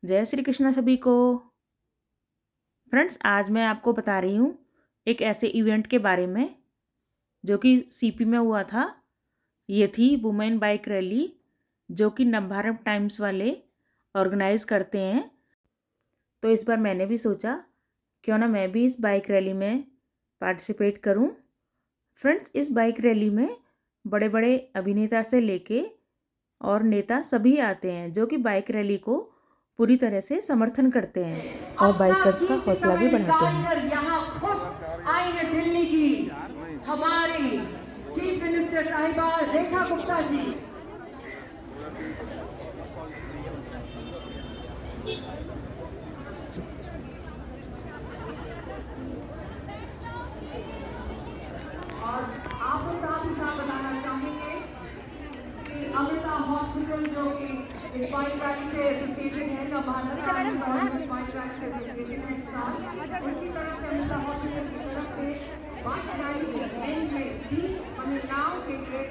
जय श्री कृष्ण सभी को। फ्रेंड्स, आज मैं आपको बता रही हूँ एक ऐसे इवेंट के बारे में जो कि सीपी में हुआ था। ये थी वुमेन बाइक रैली जो कि नवभारत टाइम्स वाले ऑर्गेनाइज करते हैं। तो इस बार मैंने भी सोचा क्यों ना मैं भी इस बाइक रैली में पार्टिसिपेट करूं। फ्रेंड्स, इस बाइक रैली में बड़े बड़े अभिनेता से लेके और नेता सभी आते हैं जो कि बाइक रैली को पूरी तरह से समर्थन करते हैं और बाइकर्स का हौसला भी बढ़ाते हैं। यहाँ खुद आई है दिल्ली की हमारी चीफ मिनिस्टर साहिबा रेखा गुप्ता जी। और आपको साथ ही साथ बताना चाहेंगे कि अमृता हॉस्पिटल जो कि इस बाइक रैली से एसोसिएटेड है, नवभारत बाइक रैली से एसोसिएटेड है इस साल, उनकी तरफ से अमृता हॉस्पिटल की तरफ से बाइक रैली के एंड में 20 महिलाओं के लिए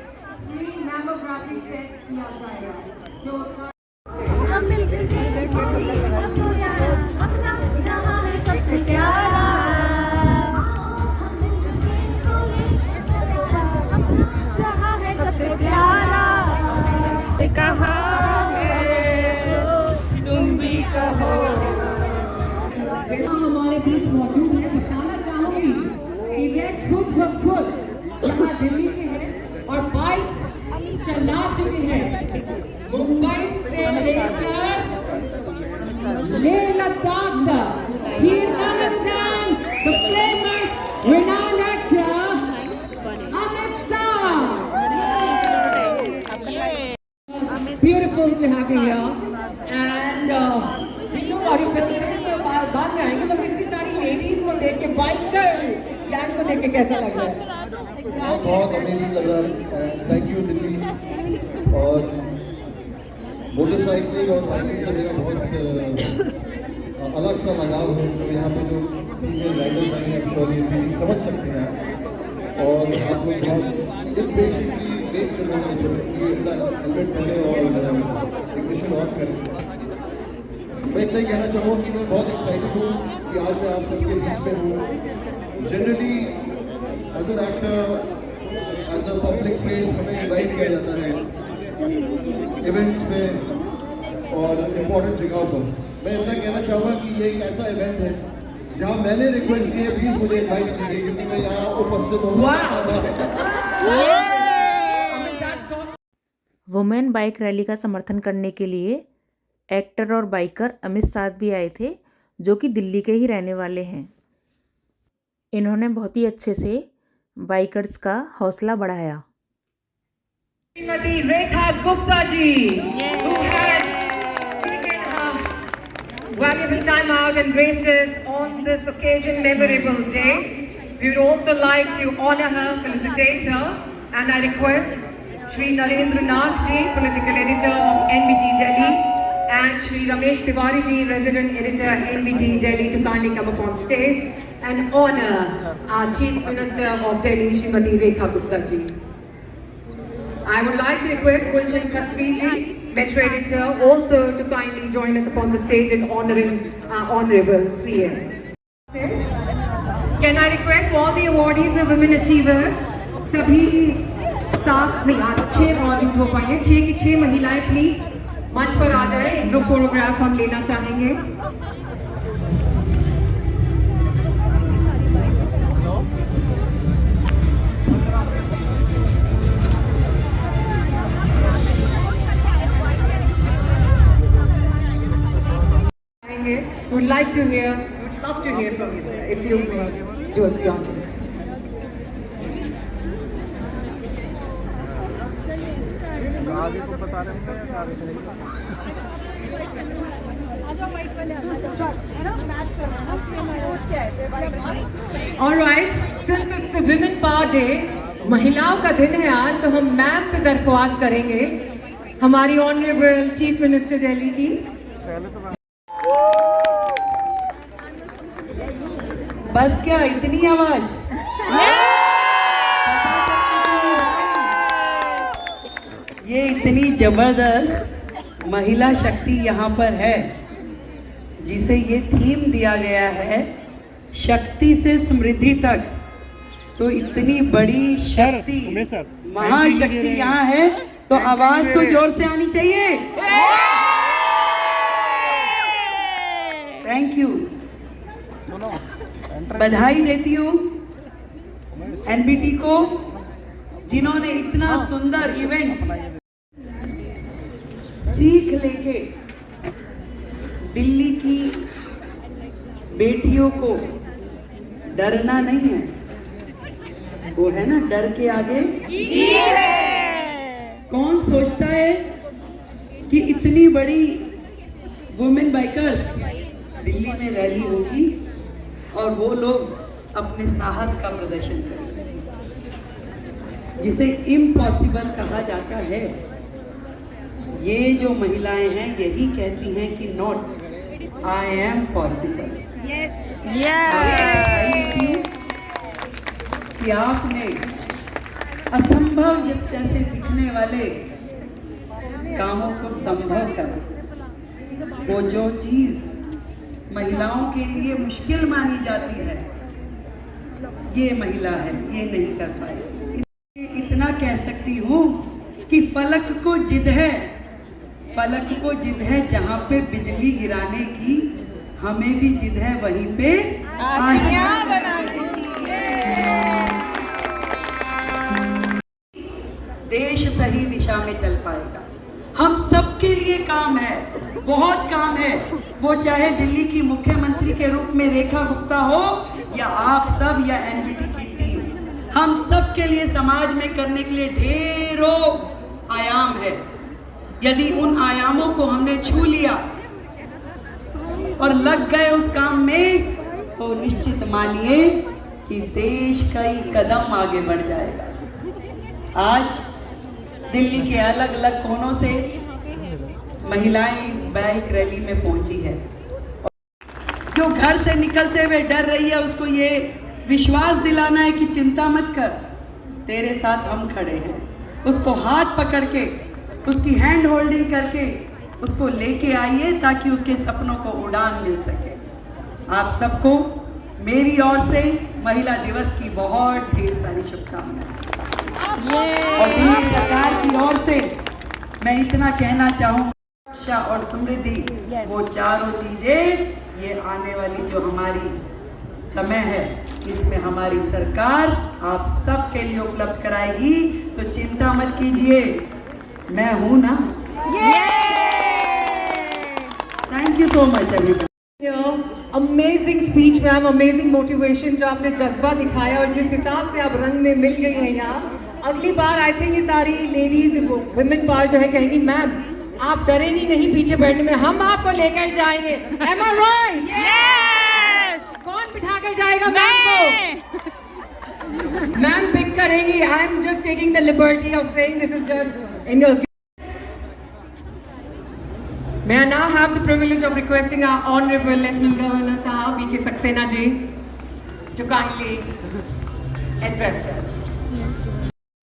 फ्री मैमोग्राफी टेस्ट किया जाएगा जो सबसे प्यारा कहाँ है तुम भी कहो। हमारे बीच मौजूद है। बताना चाहूंगी कि ये खुद ब खुद यहाँ दिल्ली से है और बाइक चला चुके हैं मुंबई से लेकर लेह लद्दाख तक। He is none other than the famous renowned actor Amit Shah. Beautiful to have you here and we know और फिल्म के बाद में आएंगे, मगर इतनी सारी लेडीज को देख के, बाइकर गैंग को देख के कैसा लग रहा है? बहुत अमेजिंग लग रहा है। Thank you Delhi. और मोटरसाइकिलिंग और बाइकिंग से मेरा बहुत अलग सा लगाव है। जो यहाँ पे जो फीमेल राइडर्स आई हैं, श्योर ये फीलिंग समझ सकते हैं और आप लोग बहुत इम्पेशेंटली वेट कर रहे हैं इसे कि अपना हेलमेट पहने और इग्निशन ऑन करें। मैं इतना ही कहना चाहूँगा कि मैं बहुत एक्साइटेड हूँ कि आज मैं आप सबके बीच में हूँ। Generally as an actor, as a public face हमें इन्वाइट किया जाता है इवेंट्स में और इम्पोर्टेंट जगहों पर। मैं इतना कहना चाहूँगा कि ये एक ऐसा इवेंट है जहाँ मैंने रिक्वेस्ट की है, प्लीज़ मुझे इन्वाइट कीजिए क्योंकि मैं यहाँ उपस्थित होना चाहता था। वुमेन बाइक रैली का समर्थन करने के लिए एक्टर और बाइकर अमित शाह भी आए थे जो कि दिल्ली के ही रहने वाले हैं। इन्होंने बहुत ही अच्छे से बाइकर्स का हौसला बढ़ाया। Shrimati Rekha Gupta ji who has taken her valuable time out and graces on this occasion, memorable day. We would also like to honor her, felicitate her, and I request Shri Narendra Nath ji, political editor of NBT Delhi, and Shri Ramesh Tiwari ji, resident editor NBT Delhi, to kindly come up on stage and honor our Chief Minister of Delhi, Shrimati Rekha Gupta ji. I would like to request Gulshan Khatri ji, Metro editor, also to kindly join us upon the stage in honoring Honorable CM. Can I request all the awardees, the women achievers, सभी साथ नहीं, 6 मौजूद हो पाएंगे, 6 की 6 महिलाएं please मंच पर आ जाए। ग्रुप फोटोग्राफ हम लेना चाहेंगे। Would like to hear, would love to hear from you, sir, if you may do us the honors. All right, since it's a Women Power Day, महिलाओं का दिन है आज, तो हम मैम से दरख्वास्त करेंगे हमारी ऑनरेबल चीफ मिनिस्टर दिल्ली की। बस क्या इतनी आवाज? ये इतनी जबरदस्त महिला शक्ति यहाँ पर है जिसे ये थीम दिया गया है शक्ति से समृद्धि तक, तो इतनी बड़ी शक्ति, महाशक्ति यहाँ है, तो आवाज तो जोर से आनी चाहिए। Thank you. बधाई देती हूँ एनबीटी को, जिन्होंने इतना सुंदर इवेंट सीख लेके दिल्ली की बेटियों को डरना नहीं है, वो है ना डर के आगे कौन सोचता है कि इतनी बड़ी वुमेन बाइकर्स दिल्ली में रैली होगी और वो लोग अपने साहस का प्रदर्शन करेंगे, जिसे इम्पॉसिबल कहा जाता है। ये जो महिलाएं हैं यही कहती हैं कि नॉट आई एम पॉसिबल। कि आपने असंभव जैसे दिखने वाले कामों को संभव करा। वो जो चीज महिलाओं के लिए मुश्किल मानी जाती है, ये महिला है, ये नहीं कर पाई। इसलिए इतना कह सकती हूँ कि फलक को जिद है, फलक को जिद है जहाँ पे बिजली गिराने की, हमें भी जिद है वहीं पे आशियाँ बनाने की। देश सही दिशा में चल पाएगा। हम सबके लिए काम है, बहुत काम है, वो चाहे दिल्ली की मुख्यमंत्री के रूप में रेखा गुप्ता हो या आप सब या एनबीटी की टीम, हम सब के लिए समाज में करने के लिए ढेरों आयाम है। यदि उन आयामों को हमने छू लिया और लग गए उस काम में, तो निश्चित मानिए कि देश कई कदम आगे बढ़ जाएगा। आज दिल्ली के अलग अलग कोनों से महिलाएं इस बाइक रैली में पहुंची है। जो घर से निकलते हुए डर रही है, उसको ये विश्वास दिलाना है कि चिंता मत कर, तेरे साथ हम खड़े हैं। उसको हाथ पकड़ के, उसकी हैंड होल्डिंग करके उसको लेके आइए ताकि उसके सपनों को उड़ान मिल सके। आप सबको मेरी ओर से महिला दिवस की बहुत ढेर सारी शुभकामनाएं। और दिल्ली सरकार की ओर से मैं इतना कहना चाहूँ, रक्षा और समृद्धि, वो चारों चीजें ये आने वाली जो हमारी समय है, इसमें हमारी सरकार आप सब के लिए उपलब्ध कराएगी। तो चिंता मत कीजिए, मैं हूं ना। Thank you so much everyone. Amazing speech ma'am, amazing motivation, जो आपने जज्बा दिखाया और जिस हिसाब से आप रंग में मिल गई हैं यहाँ। अगली बार आई थिंक ये सारी लेडीज वुमेन पार्ट जो है कहेंगी मैम आप डरेंगी नहीं पीछे बैठने में, हम आपको लेकर जाएंगे। Am I right? Yes! कौन बिठा कर जाएगा मैम को? मैम पिक करेंगी। I am just taking the liberty of saying this is just in your. May I now have the privilege of requesting our Honorable Lieutenant Governor Sahab V.K. Saxena ji to kindly address us.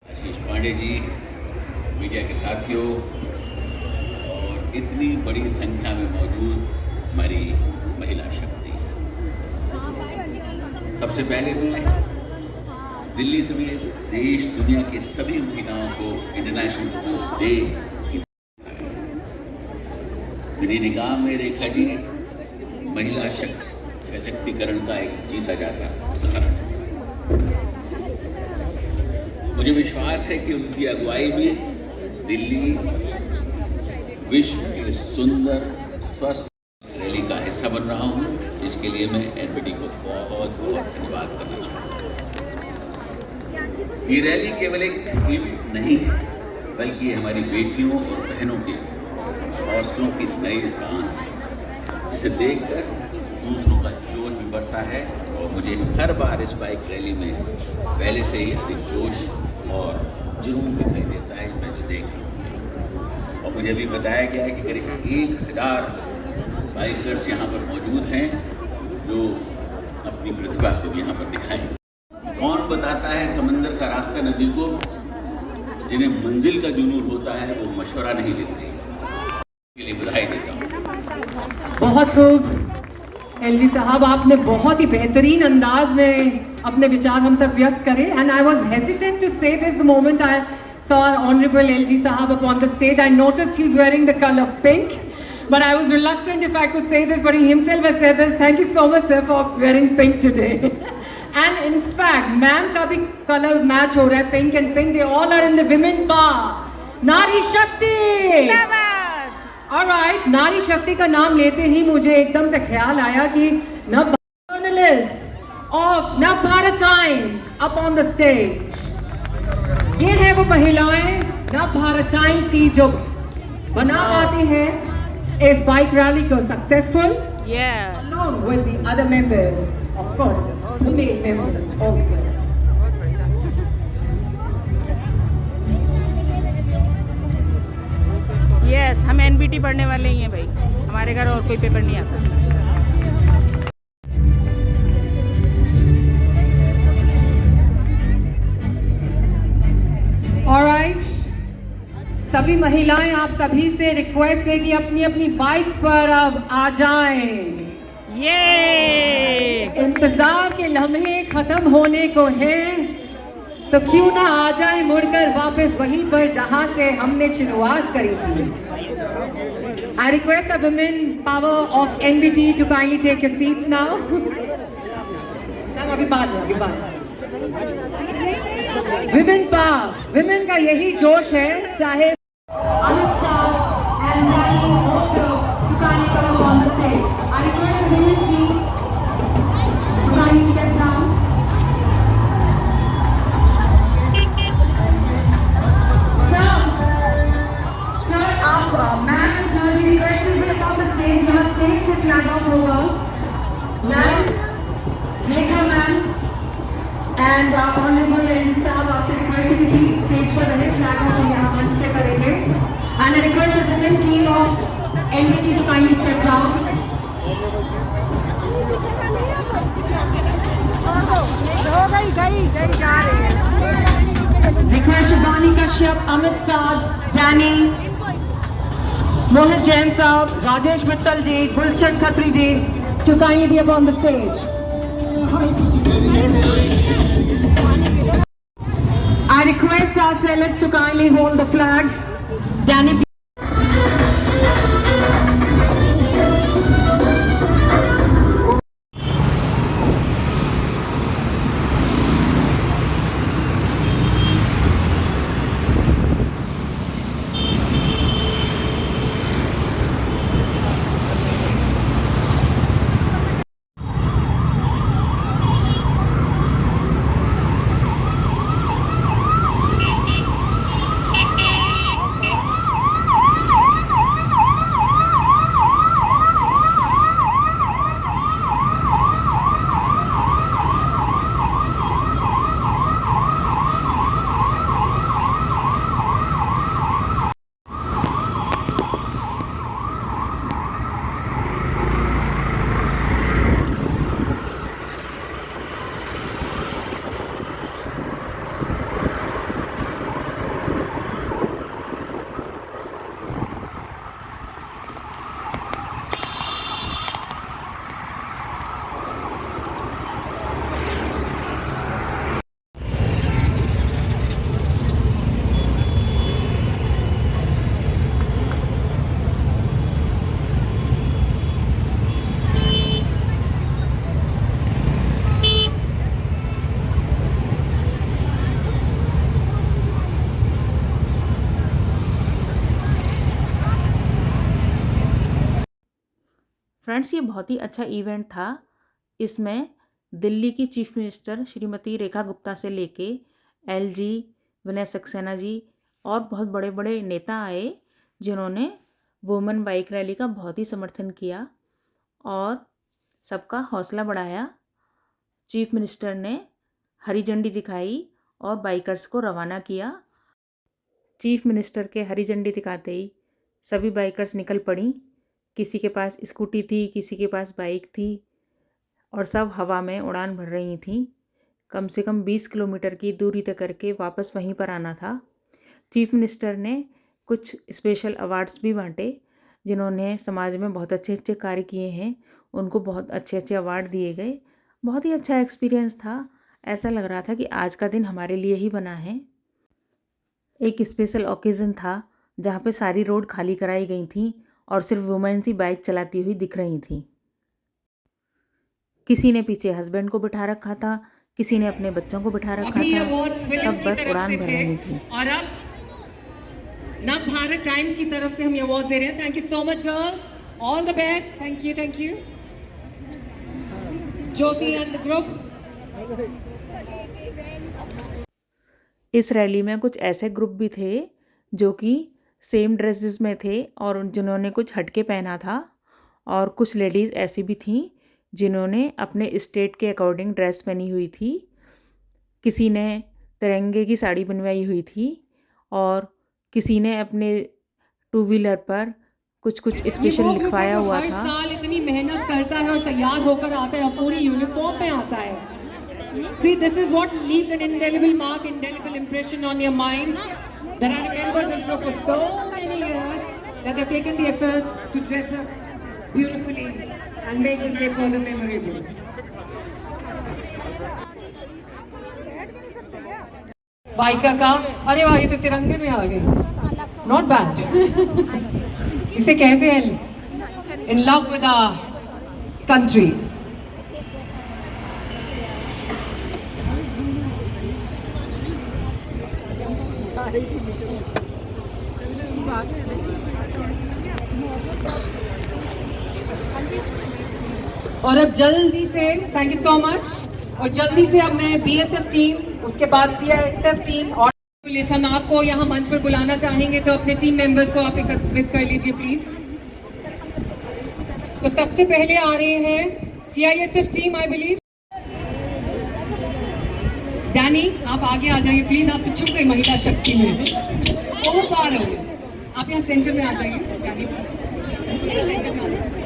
Ashish Pandey ji, media के साथियों और इतनी बड़ी संख्या में मौजूद हमारी महिला शक्ति, सबसे पहले मैं दिल्ली समेत देश दुनिया की सभी महिलाओं को इंटरनेशनल वुमेन्स डे मेरी निगाह में रेखा जी महिला सशक्तिकरण का एक जीता जाता उदाहरण है। मुझे विश्वास है कि उनकी अगुवाई में दिल्ली विश्व के सुंदर स्वस्थ रैली का हिस्सा बन रहा हूँ। इसके लिए मैं एनबीटी को बहुत बहुत धन्यवाद करना चाहता हूँ। ये रैली केवल एक इवेंट नहीं है, बल्कि ये हमारी बेटियों और बहनों के हौसलों की नई उड़ान है, जिसे देखकर दूसरों का जोश भी बढ़ता है। और मुझे हर बार इस बाइक रैली में पहले से ही अधिक जोश और जुनून दिखाई देता है, मैं जो देख रहा हूँ। और मुझे अभी बताया गया है कि करीब 1000 बाइकर्स यहाँ पर मौजूद हैं जो अपनी प्रतिभा को भी यहाँ पर दिखाएंगे। कौन बताता है समंदर का रास्ता नदी को? जिन्हें मंजिल का जुनून होता है वो मशवरा नहीं लेते। के लिए बधाई देता हूँ। बहुत खूब। एलजी साहब, आपने बहुत ही बेहतरीन अंदाज में अपने विचार हम तक व्यक्त करे. And I was hesitant to say this the moment I saw Honorable LG Sahab upon the stage. I noticed he's wearing the color pink, but I was reluctant if I could say this, but he himself has said this. Thank you so much, sir, for wearing pink today. And in fact, ma'am का भी color match हो रहा है, pink and pink. They all are in the women bar. Nari Shakti. Alright, नारी शक्ति का नाम लेते ही मुझे एकदम से ख्याल आया कि नव जर्नलिस्ट ऑफ नव Bharat times up on the stage. ये है वो महिलाएं नव भारत टाइम्स की जो बना पाती हैं इस बाइक रैली को successful. Yes. Along with the other members, of course, the male members also. Yes, हम एनबीटी पढ़ने वाले ही हैं भाई. हमारे घर और कोई पेपर नहीं आता. Alright, सभी महिलाएं, आप सभी से रिक्वेस्ट है कि अपनी अपनी बाइक्स पर अब आ जाएं. ये इंतजार के लम्हे खत्म होने को हैं, तो क्यों ना आ जाए मुड़कर वापस वहीं पर जहां से हमने शुरुआत करी थी. I request the women power of NBT to kindly take your seats now. अभी बाद में. Women power, women का यही जोश है, चाहे Amit Shah and rally also to kindly come up on the stage. I request the women team to kindly step down. Sir, आप ma'am sir भी रिक्वेस्ट है आप the stage, यहाँ स्टेज से फ्लैग ऑफ होगा. Ma'am, Rekha ma'am and Honorable LG साहब, आपसे request है कि प्लीज स्टेज पर रहे, फ्लैग ऑफ हम यहाँ मंच से करेंगे. And I request the women team of NBT to kindly step down. Request Shivani Kashyap, Amit Saad, Danny, Mohit Jain Saab, Rajesh Mittal ji, Gulshan Khatri ji to kindly be up on the stage. I request our selects to kindly hold the flags. Danny. Friends, ये बहुत ही अच्छा event था. इसमें दिल्ली की chief minister Shrimati Rekha Gupta से लेके LG, Vinay Saxena ji और बहुत बड़े बड़े नेता आए, जिन्होंने वुमेन बाइक रैली का बहुत ही समर्थन किया और सबका हौसला बढ़ाया. चीफ मिनिस्टर ने हरी झंडी दिखाई और बाइकर्स को रवाना किया. चीफ मिनिस्टर के हरी झंडी दिखाते ही सभी बाइकर्स निकल पड़ी. किसी के पास स्कूटी थी, किसी के पास बाइक थी और सब हवा में उड़ान भर रही थी. कम से कम 20 किलोमीटर की दूरी तय करके वापस वहीं पर आना था. चीफ मिनिस्टर ने कुछ स्पेशल अवार्ड्स भी बांटे. जिन्होंने समाज में बहुत अच्छे अच्छे कार्य किए हैं, उनको बहुत अच्छे अच्छे अवार्ड दिए गए। बहुत ही अच्छा एक्सपीरियंस था। ऐसा लग रहा था कि आज का दिन हमारे लिए ही बना है। एक स्पेशल ओकेज़न था जहाँ पे सारी रोड खाली कराई गई थी और सिर्फ वुमेन्स ही बाइक चलाती हुई दिख रही थी। किसी ने पीछे हस्बैंड को बिठा रखा था, किसी ने अपने बच्चों को बिठा रखा अभी था, अवार्ड्स विनर्स सब की बस तरफ उड़ान से भर थे रही थी। और अब नव भारत टाइम्स की तरफ से हम ये अवार्ड दे रहे हैं। Thank you so much girls, all the best. Thank you, thank you. Jyoti and the group. इस रैली में कुछ ऐसे ग्रुप भी थे जो कि सेम ड्रेसेस में थे और जिन्होंने कुछ हटके पहना था, और कुछ लेडीज़ ऐसी भी थीं जिन्होंने अपने स्टेट के अकॉर्डिंग ड्रेस पहनी हुई थी। किसी ने तिरंगे की साड़ी बनवाई हुई थी और किसी ने अपने टू व्हीलर पर कुछ कुछ स्पेशल लिखवाया हुआ हर था। साल इतनी मेहनत करता है और तैयार होकर आता है और पूरी यूनिफॉर्म में आता है। See, this is what leaves an indelible mark, indelible impression on your minds. That I remember this group for so many years that they've taken the efforts to dress up beautifully and make this day further memorable. वाइका का, अरे वाह, ये तो तिरंगे में आ गए। Not bad. इसे कहते हैं in love with our country. और अब जल्दी से, थैंक यू सो मच, और जल्दी से अब मैं बीएसएफ टीम, उसके बाद सीआईएसएफ टीम और पुलिस, हम आपको यहाँ मंच पर बुलाना चाहेंगे, तो अपने टीम मेंबर्स को आप एकत्रित कर लीजिए प्लीज। तो सबसे पहले आ रहे हैं CISF team, I believe. Danny, आप आगे आ जाइए प्लीज, आप तो छुप गई महिला शक्ति में, वो पार हो गए। आप यहाँ सेंटर में आ जाइए डैनी, सेंटर में आ जाइए।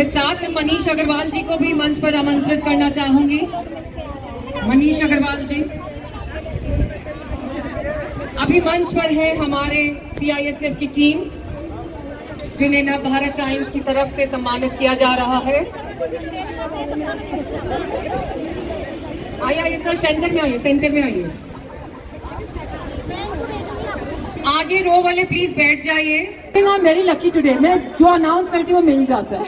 साथ में मनीष अग्रवाल जी को भी मंच पर आमंत्रित करना चाहूंगी। मनीष अग्रवाल जी अभी मंच पर है हमारे सीआईएसएफ की टीम, जिन्हें नव भारत टाइम्स की तरफ से सम्मानित किया जा रहा है। आइए आइए सर, सेंटर में आइए, सेंटर में आइए। आगे रो वाले प्लीज बैठ जाइए। I am very lucky today, मैं जो अनाउंस करती हूँ मिल जाता है।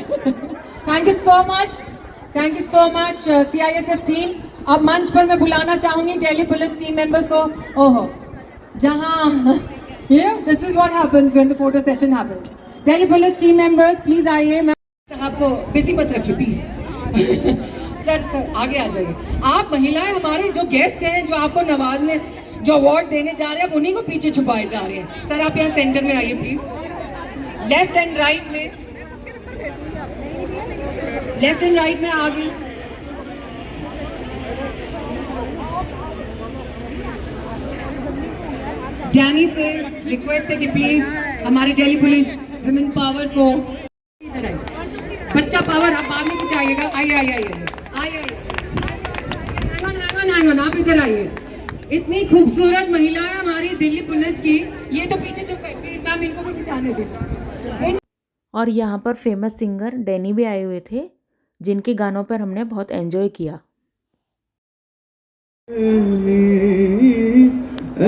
Thank you so much, thank you so much CISF team. अब मंच पर मैं बुलाना चाहूंगी दिल्ली पुलिस टीम मेंबर्स को। ओहो, जहां this is what happens when the photo session happens. Delhi police team members please आइए। मैं आपको बिजी मत रखिए प्लीज। सर आगे आ जाइए। आप महिलाएं हमारे जो गेस्ट हैं, जो आपको नवाजने, जो अवार्ड देने जा रहे हैं, उन्हीं को पीछे छुपाए जा रहे हैं। सर आप यहाँ सेंटर में आइए प्लीज। लेफ्ट एंड राइट में, लेफ्ट एंड राइट में आगे। डैनी से रिक्वेस्ट है कि प्लीज हमारी दिल्ली पुलिस विमेन पावर को इधर आइए। बच्चा पावर आप बाद में कुछ आइएगा। आइए आइए आइए आइए आइए, आप इधर आइए। इतनी खूबसूरत महिलाएं हमारी दिल्ली पुलिस की, ये तो पीछे चुप गए, प्लीज मैम इनको भी बिठाने दीजिए। और यहाँ पर फेमस सिंगर डैनी भी आए हुए थे, जिनके गानों पर हमने बहुत एंजॉय किया।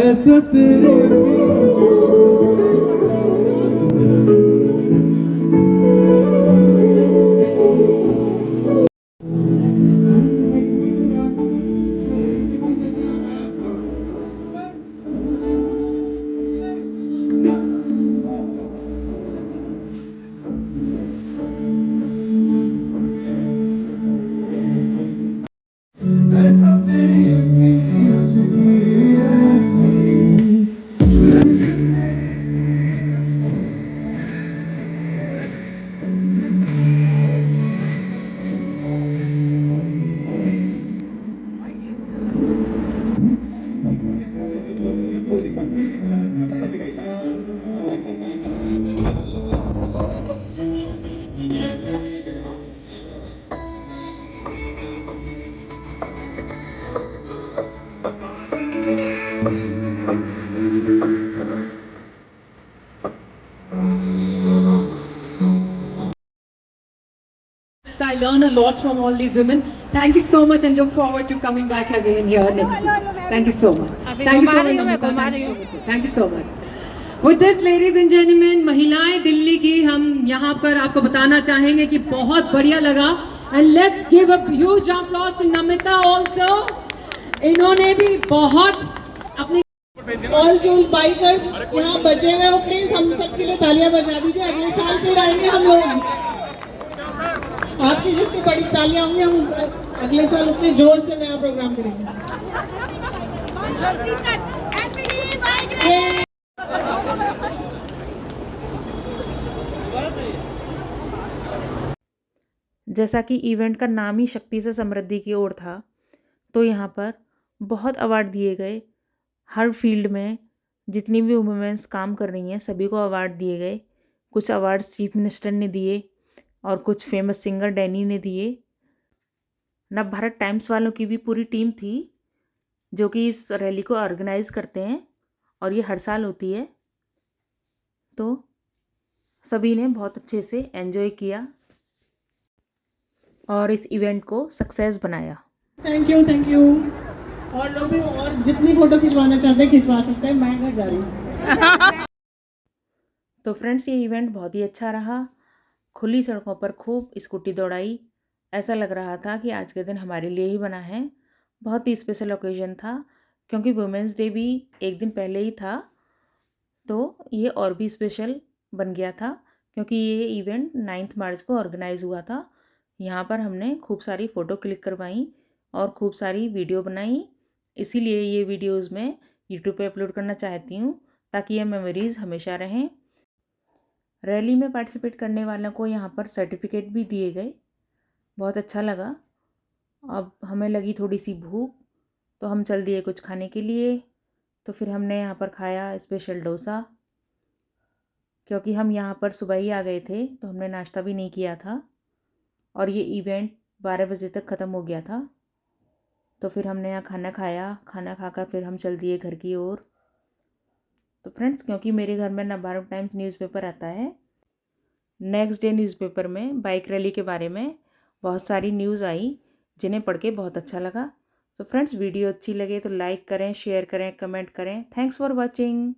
ऐसा तेरे I learn a lot from all these women. Thank you so much and look forward to coming back again here next year. Thank you so much. Thank you so much, Namita. Thank you so much, sir. Thank you so much. With this, ladies and gentlemen, महिलाएं दिल्ली की हम यहाँ पर आपको बताना चाहेंगे कि बहुत बढ़िया लगा. And let's give a huge applause to Namita also. इन्होंने भी बहुत अपनी और जो बाइकर्स यहाँ बचे हुए हो प्लीज हम सबके लिए तालियां बजा दीजिए. अगले साल फिर आएंगे हम लोग. आपकी जितनी बड़ी तालियां होंगी हम अगले साल उतने जोर से नया प्रोग्राम करेंगे. जैसा कि इवेंट का नाम ही शक्ति से समृद्धि की ओर था, तो यहाँ पर बहुत अवार्ड दिए गए. हर फील्ड में जितनी भी वुमेन्स काम कर रही हैं सभी को अवार्ड दिए गए. कुछ अवार्ड्स चीफ मिनिस्टर ने दिए और कुछ फेमस सिंगर डैनी ने दिए. नवभारत टाइम्स वालों की भी पूरी टीम थी जो कि इस रैली को ऑर्गेनाइज करते हैं और ये हर साल होती है. तो सभी ने बहुत अच्छे से एंजॉय किया और इस इवेंट को सक्सेस बनाया. Thank you. और लोग भी और जितनी फोटो खिंचवाना चाहते हैं खिंचवा सकते हैं. मैं घर जा रही हूँ. तो फ्रेंड्स, ये इवेंट बहुत ही अच्छा रहा. खुली सड़कों पर खूब स्कूटी दौड़ाई. ऐसा लग रहा था कि आज के दिन हमारे लिए ही बना है. बहुत ही स्पेशल ओकेजन था क्योंकि वुमेंस डे भी एक दिन पहले ही था, तो ये और भी स्पेशल बन गया था क्योंकि ये इवेंट 9 मार्च को ऑर्गेनाइज़ हुआ था. यहाँ पर हमने खूब सारी फ़ोटो क्लिक करवाई और खूब सारी वीडियो बनाई. इसीलिए ये वीडियोज़ मैं यूट्यूब पे अपलोड करना चाहती हूँ ताकि ये मेमोरीज़ हमेशा रहें. रैली में पार्टिसिपेट करने वालों को यहाँ पर सर्टिफिकेट भी दिए गए. बहुत अच्छा लगा. अब हमें लगी थोड़ी सी भूख, तो हम चल दिए कुछ खाने के लिए. तो फिर हमने यहाँ पर खाया स्पेशल डोसा. क्योंकि हम यहाँ पर सुबह ही आ गए थे तो हमने नाश्ता भी नहीं किया था और ये इवेंट 12 बजे तक ख़त्म हो गया था. तो फिर हमने यहाँ खाना खाया. खाना खाकर फिर हम चल दिए घर की ओर. तो फ्रेंड्स, क्योंकि मेरे घर में नवभारत टाइम्स न्यूज़पेपर आता है, नेक्स्ट डे न्यूज़पेपर में बाइक रैली के बारे में बहुत सारी न्यूज़ आई जिन्हें पढ़ के बहुत अच्छा लगा. तो फ्रेंड्स, वीडियो अच्छी लगे तो लाइक करें, शेयर करें, कमेंट करें. Thanks for watching.